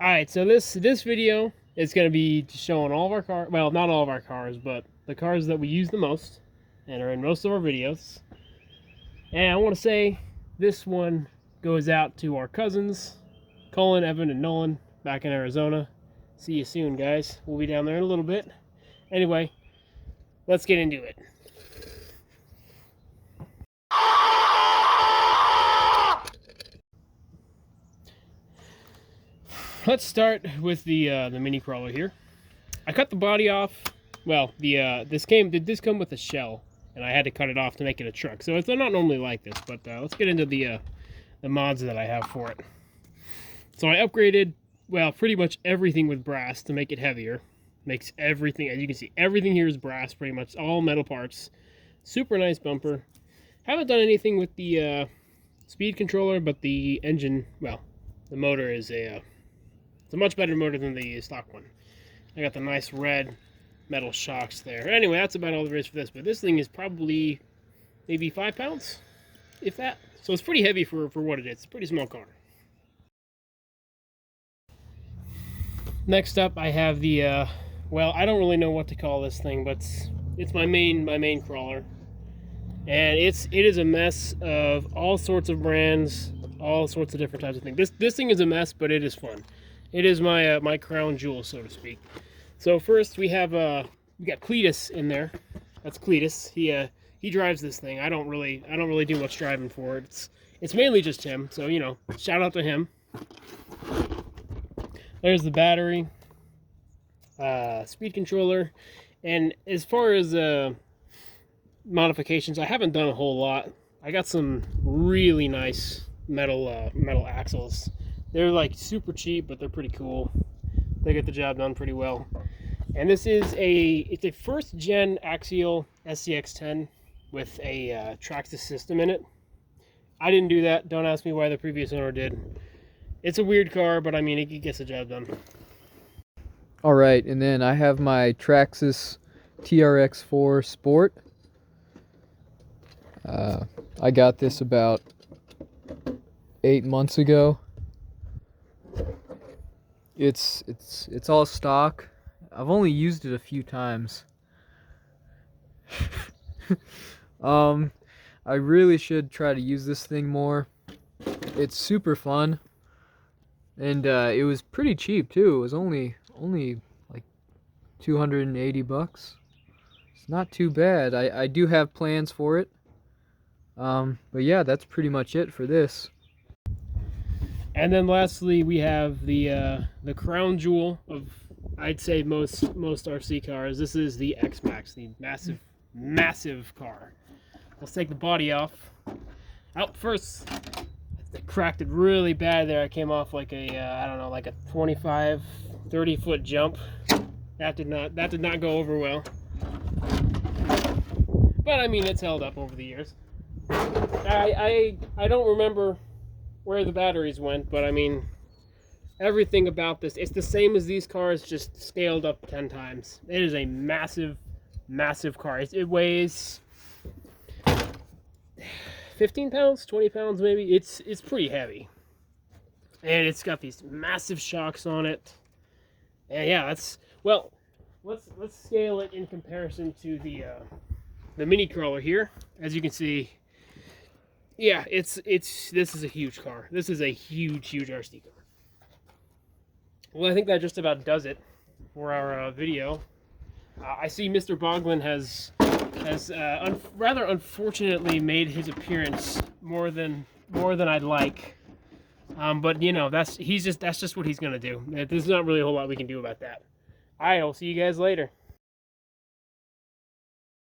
Alright, so this video is going to be showing all of our cars. Well, not all of our cars, but the cars that we use the most and are in most of our videos. And I want to say this one goes out to our cousins, Colin, Evan, and Nolan, back in Arizona. See you soon, guys. We'll be down there in a little bit. Anyway, let's get into it. Let's start with the mini crawler here. I cut the body off. Well, this did come with a shell, and I had to cut it off to make it a truck. So it's not normally like this, but let's get into the mods that I have for it. So I upgraded, well, pretty much everything with brass to make it heavier. Makes everything, as you can see, everything here is brass, pretty much all metal parts. Super nice bumper. Haven't done anything with the speed controller, but the engine, well, the motor is it's a much better motor than the stock one. I got the nice red metal shocks there. Anyway, that's about all there is for this, but this thing is probably maybe 5 pounds, if that. So it's pretty heavy for what it is. It's a pretty small car. Next up, I have the, well, I don't really know what to call this thing, but it's my main crawler. And it is a mess of all sorts of brands, all sorts of different types of things. This thing is a mess, but it is fun. It is my my crown jewel, so to speak. So first we have we got Cletus in there. That's Cletus. He drives this thing. I don't really do much driving for it. It's mainly just him. So, you know, shout out to him. There's the battery, speed controller, and as far as modifications, I haven't done a whole lot. I got some really nice metal axles. They're like super cheap, but they're pretty cool. They get the job done pretty well. And this is it's a first gen Axial SCX10 with a Traxxas system in it. I didn't do that. Don't ask me why the previous owner did. It's a weird car, but I mean, it gets the job done. Alright, and then I have my Traxxas TRX4 Sport. I got this about 8 months ago. It's all stock. I've only used it a few times. I really should try to use this thing more. It's super fun, and it was pretty cheap too. It was only like 280 bucks. It's not too bad. I do have plans for it. But yeah, that's pretty much it for this. And then lastly, we have the crown jewel of, I'd say, most RC cars. This is the X-Maxx, the massive car. Let's take the body off. Out first, I cracked it really bad there. I came off like a I don't know, like a 25, 30 foot jump. That did not go over well. But I mean, it's held up over the years. I don't remember where the batteries went, but I mean, everything about this, it's the same as these cars, just scaled up 10 times. It is a massive car. It weighs 15 pounds, 20 pounds maybe. It's pretty heavy, and it's got these massive shocks on it. And yeah, that's, well, let's scale it in comparison to the mini crawler here. As you can see, yeah, this is a huge car. This is a huge RC car. Well, I think that just about does it for our video. I see Mr. Boglin has rather unfortunately made his appearance more than I'd like. But you know, that's just what he's gonna do. There's not really a whole lot we can do about that. Alright, I'll see you guys later.